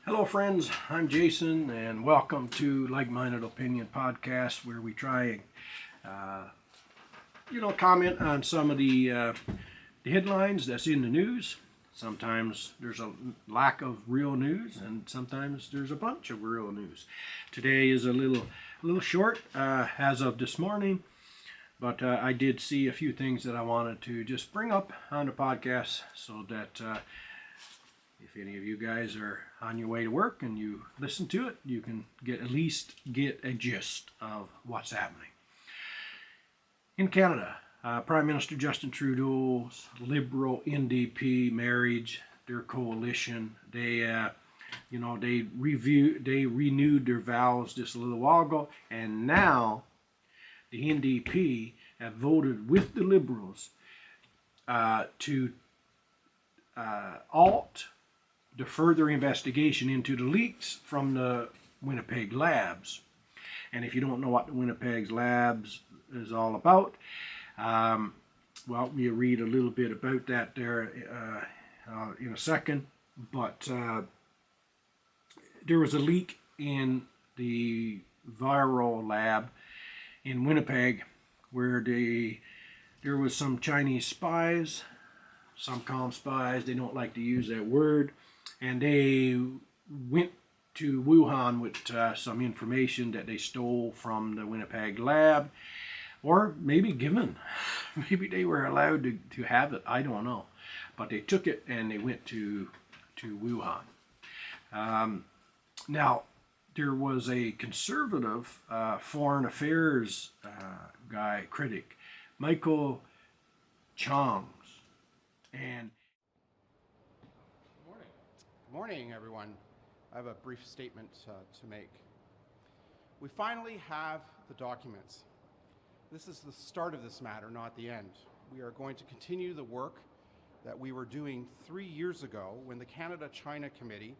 Hello friends, I'm Jason and welcome to Like-Minded Opinion Podcast, where we try comment on some of the headlines that's in the news. Sometimes there's a lack of real news and sometimes there's a bunch of real news. Today is a little short as of this morning, but I did see a few things that I wanted to just bring up on the podcast so that if any of you guys are on your way to work and you listen to it, you can at least get a gist of what's happening. In Canada, Prime Minister Justin Trudeau's Liberal NDP marriage, their coalition, they renewed their vows just a little while ago, and now the NDP have voted with the Liberals to halt the further investigation into the leaks from the Winnipeg labs. And if you don't know what the Winnipeg labs is all about, well, you read a little bit about that there in a second. But there was a leak in the viral lab in Winnipeg where there was some Chinese spies, some comm spies, they don't like to use that word, and they went to Wuhan with some information that they stole from the Winnipeg lab, or maybe given. Maybe they were allowed to have it, I don't know. But they took it and they went to Wuhan. Now, there was a conservative foreign affairs critic, Michael Chong, and Good morning, everyone. I have a brief statement to make. We finally have the documents. This is the start of this matter, not the end. We are going to continue the work that we were doing 3 years ago when the Canada-China Committee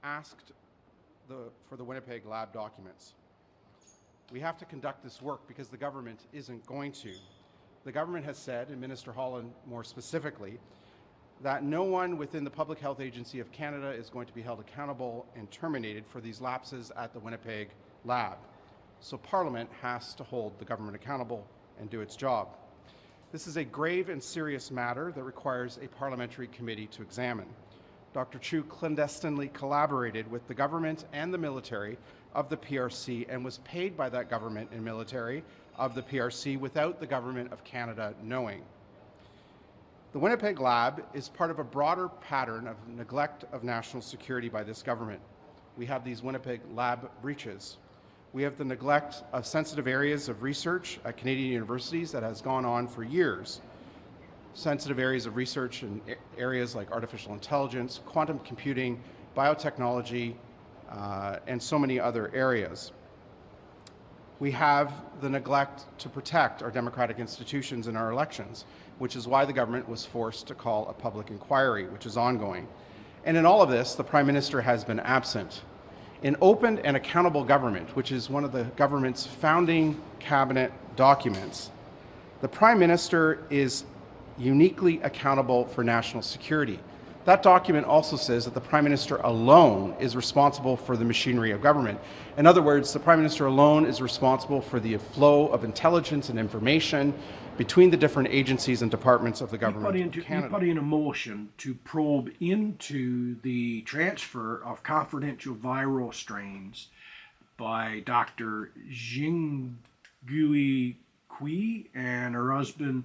asked for the Winnipeg lab documents. We have to conduct this work because the government isn't going to. The government has said, and Minister Holland more specifically, that no one within the Public Health Agency of Canada is going to be held accountable and terminated for these lapses at the Winnipeg lab. So Parliament has to hold the government accountable and do its job. This is a grave and serious matter that requires a parliamentary committee to examine. Dr. Chu clandestinely collaborated with the government and the military of the PRC and was paid by that government and military of the PRC without the Government of Canada knowing. The Winnipeg lab is part of a broader pattern of neglect of national security by this government. We have these Winnipeg lab breaches. We have the neglect of sensitive areas of research at Canadian universities that has gone on for years. Sensitive areas of research in areas like artificial intelligence, quantum computing, biotechnology, and so many other areas. We have the neglect to protect our democratic institutions in our elections, which is why the government was forced to call a public inquiry, which is ongoing. And in all of this, the Prime Minister has been absent. An open and accountable government, which is one of the government's founding cabinet documents, the Prime Minister is uniquely accountable for national security. That document also says that the Prime Minister alone is responsible for the machinery of government. In other words, the Prime Minister alone is responsible for the flow of intelligence and information between the different agencies and departments of the government of Canada. You put in a motion to probe into the transfer of confidential viral strains by Dr. Jingui Kui and her husband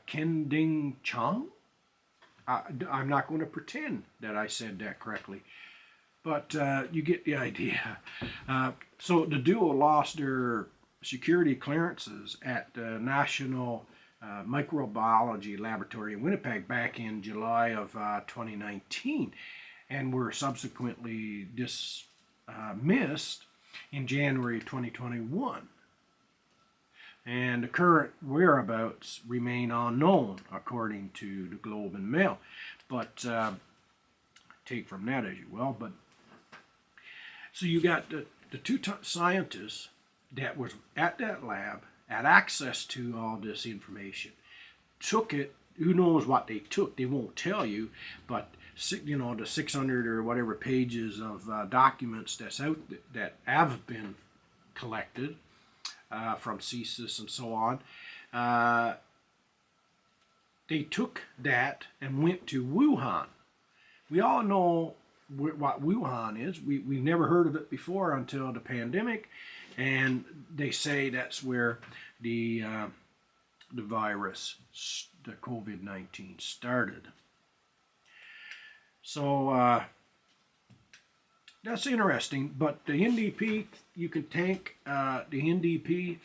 Kending Chong. I'm not going to pretend that I said that correctly, but you get the idea. So the duo lost their security clearances at the National Microbiology Laboratory in Winnipeg back in July of 2019 and were subsequently dismissed in January 2021. And the current whereabouts remain unknown, according to the Globe and Mail. But take from that as you will. But so you got the two scientists that was at that lab, had access to all this information, took it. Who knows what they took? They won't tell you. But the 600 or whatever pages of documents that have been collected from CSIS and so on. They took that and went to Wuhan. We all know what Wuhan is. We've never heard of it before until the pandemic, and they say that's where the virus, the COVID-19, started. So that's interesting. But the NDP, you can thank the NDP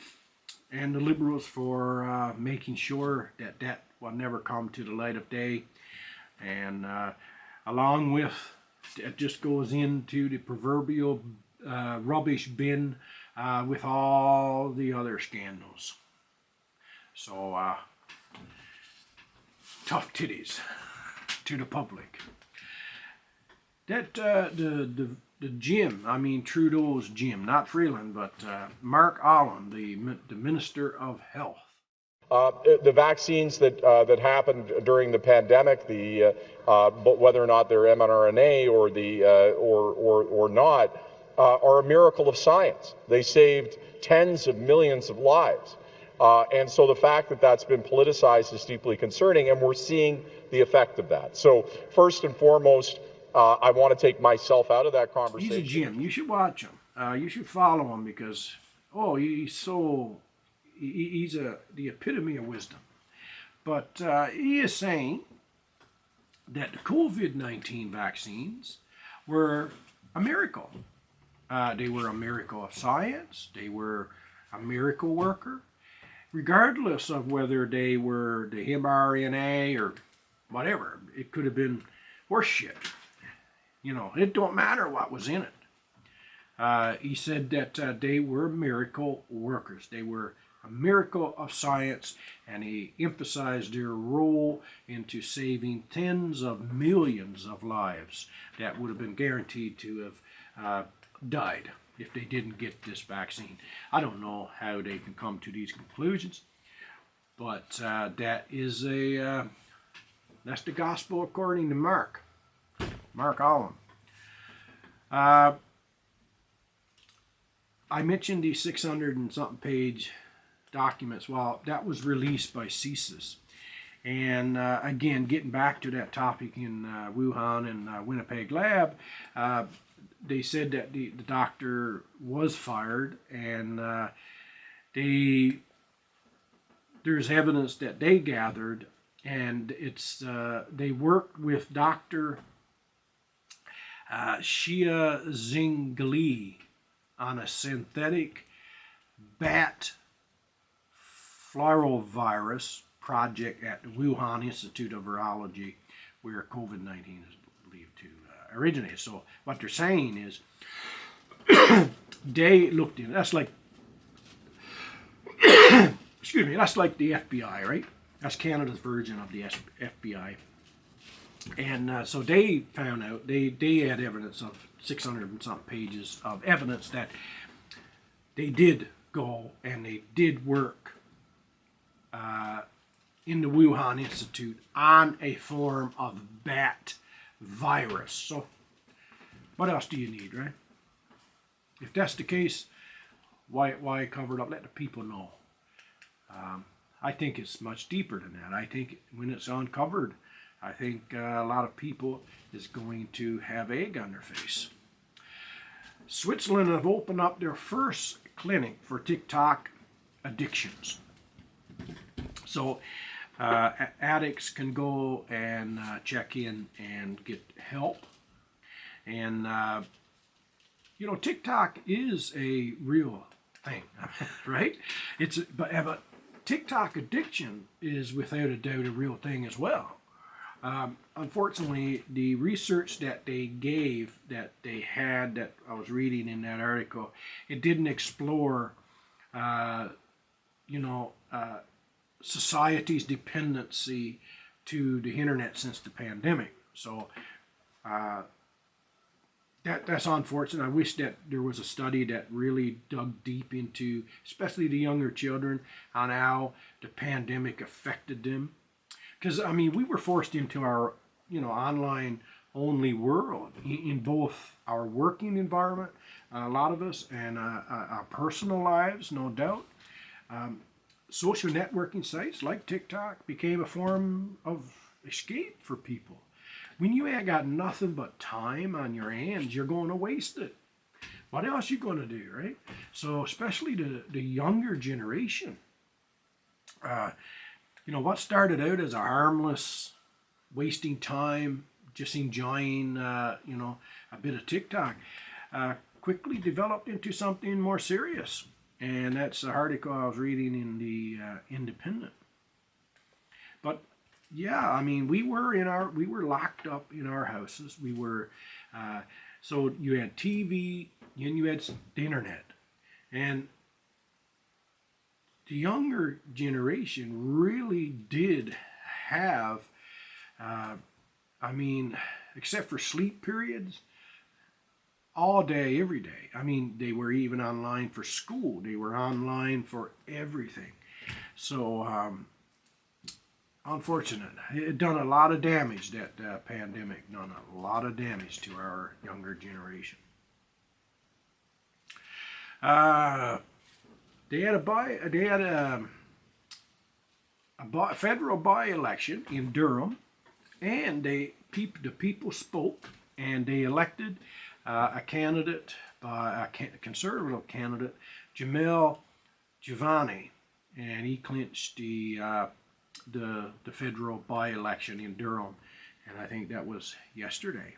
and the Liberals for making sure that that will never come to the light of day. And along with, it just goes into the proverbial rubbish bin with all the other scandals. So, tough titties to the public. That the Jim, I mean Trudeau's Jim, not Freeland, but Mark Allen, the Minister of Health. The vaccines that happened during the pandemic, but whether or not they're mRNA or not, are a miracle of science. They saved tens of millions of lives. And so the fact that that's been politicized is deeply concerning, and we're seeing the effect of that. So first and foremost, I want to take myself out of that conversation. He's a Jim. You should watch him. You should follow him because, he's the epitome of wisdom. But he is saying that the COVID-19 vaccines were a miracle. They were a miracle of science. They were a miracle worker. Regardless of whether they were the mRNA or whatever, it could have been horse shit. It don't matter what was in it. He said that they were miracle workers. They were a miracle of science, and he emphasized their role into saving tens of millions of lives that would have been guaranteed to have died if they didn't get this vaccine. I don't know how they can come to these conclusions, but that is that's the gospel according to Mark Allen. I mentioned these 600 and something page documents. Well, that was released by CSIS. And again, getting back to that topic in Wuhan and Winnipeg lab, they said that the doctor was fired, and there's evidence that they gathered, and it's they worked with Dr. Xia Zhengli on a synthetic bat flarovirus project at the Wuhan Institute of Virology, where COVID-19 is believed to originate. So what they're saying is they looked in. That's like, excuse me, that's like the FBI, right? That's Canada's version of the FBI. And so they found out, they had evidence of 600 and something pages of evidence that they did go and they did work in the Wuhan Institute on a form of bat virus. So what else do you need, right? If that's the case, why cover it up? Let the people know. I think it's much deeper than that. I think when it's uncovered, I think a lot of people is going to have egg on their face. Switzerland have opened up their first clinic for TikTok addictions. So addicts can go and check in and get help. And, TikTok is a real thing, right? But TikTok addiction is without a doubt a real thing as well. Unfortunately, the research that they gave, that they had, that I was reading in that article, it didn't explore, society's dependency to the internet since the pandemic. So that's unfortunate. I wish that there was a study that really dug deep into, especially the younger children, on how the pandemic affected them. Because, we were forced into our, online only world in both our working environment, a lot of us, and our personal lives, no doubt. Social networking sites like TikTok became a form of escape for people. When you ain't got nothing but time on your hands, you're going to waste it. What else you going to do, right? So especially the younger generation, what started out as a harmless, wasting time, just enjoying, a bit of TikTok, quickly developed into something more serious. And that's the article I was reading in the Independent. But yeah, I mean, we were locked up in our houses. We were, so you had TV, and you had the internet, and the younger generation really did have, except for sleep periods, all day, every day. I mean, they were even online for school. They were online for everything. So, unfortunate. It done a lot of damage, that pandemic. Done a lot of damage to our younger generation. They had a federal by-election in Durham, and the people spoke, and they elected a candidate, a conservative candidate, Jamel Giovanni, and he clinched the federal by-election in Durham, and I think that was yesterday.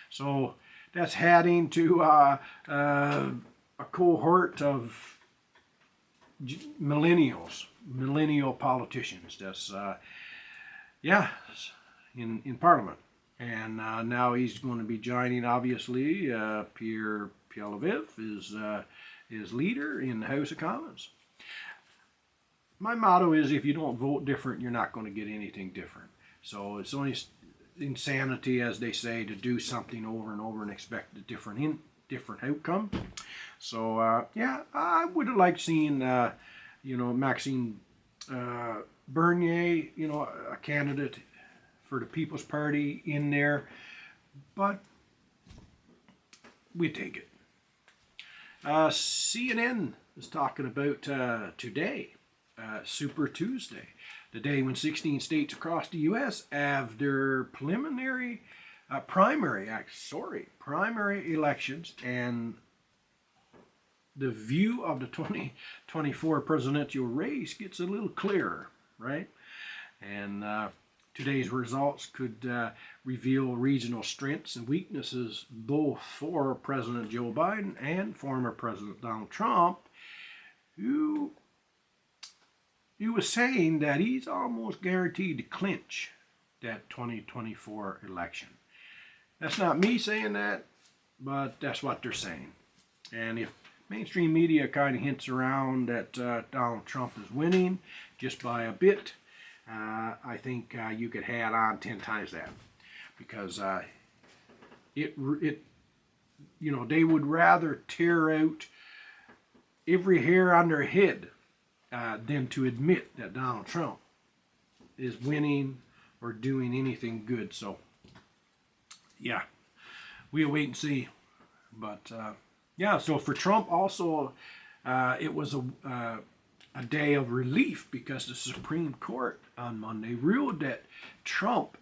So that's adding to a cohort of millennial politicians. That's in Parliament. And now he's going to be joining, obviously, Pierre Poilievre is leader in the House of Commons. My motto is, if you don't vote different, you're not going to get anything different. So it's only insanity, as they say, to do something over and over and expect a different outcome. So I would have liked seeing Maxime Bernier, a candidate for the People's Party in there, but we take it. CNN is talking about today, Super Tuesday, the day when 16 states across the U.S. have their primary elections, and the view of the 2024 presidential race gets a little clearer, right? And today's results could reveal regional strengths and weaknesses both for President Joe Biden and former President Donald Trump, who was saying that he's almost guaranteed to clinch that 2024 election. That's not me saying that, but that's what they're saying. And if mainstream media kind of hints around that Donald Trump is winning just by a bit, I think you could add on 10 times that, because they would rather tear out every hair on their head than to admit that Donald Trump is winning or doing anything good. So yeah, we'll wait and see. But so for Trump also, it was a day of relief, because the Supreme Court on Monday ruled that Trump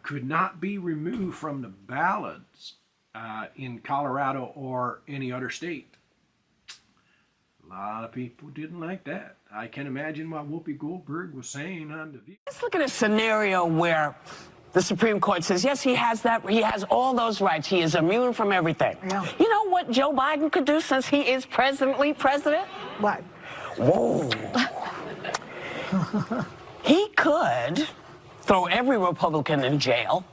could not be removed from the ballots in Colorado or any other state. A lot of people didn't like that. I can imagine what Whoopi Goldberg was saying on The View. Let's look at a scenario where the Supreme Court says, yes, he has all those rights. He is immune from everything. Yeah. You know what Joe Biden could do since he is presently president? What? Whoa. He could throw every Republican in jail.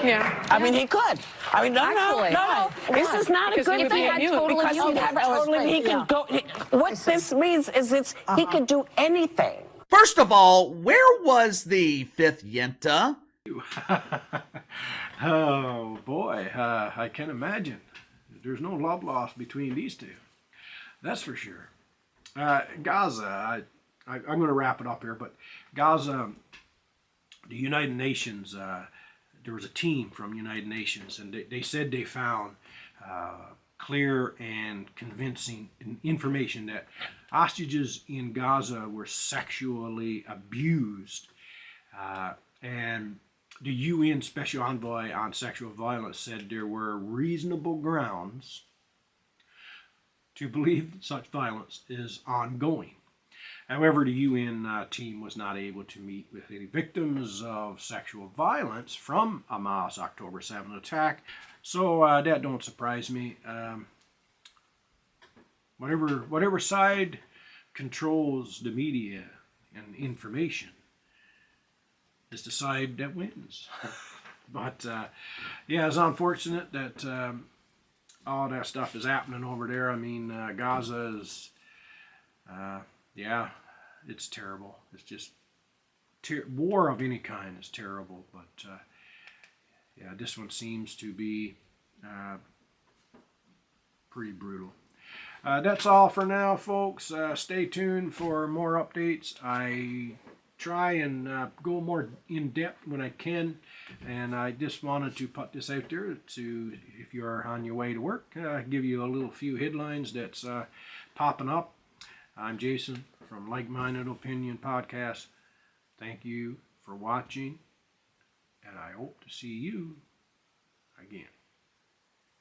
Yeah. I mean, he could. I mean, no. This is not a good thing. Because he'd have totally, he could go. What this means is he could do anything. First of all, where was the fifth Yenta? Oh boy, I can imagine. There's no love lost between these two. That's for sure. Gaza, I'm going to wrap it up here, but Gaza, the United Nations, there was a team from United Nations, and they said they found clear and convincing information that hostages in Gaza were sexually abused. And the UN Special Envoy on Sexual Violence said there were reasonable grounds to believe that such violence is ongoing. However, the UN team was not able to meet with any victims of sexual violence from Hamas' October 7th attack, so that don't surprise me. Whatever side controls the media and information is the side that wins. But yeah, it's unfortunate that all that stuff is happening over there. I mean, Gaza is, yeah, it's terrible. It's just war of any kind is terrible. But yeah, this one seems to be pretty brutal. That's all for now, folks. Stay tuned for more updates. I try and go more in depth when I can, and I just wanted to put this out there to, if you're on your way to work, give you a little few headlines that's popping up. I'm Jason from Like Minded Opinion Podcast. Thank you for watching, and I hope to see you again.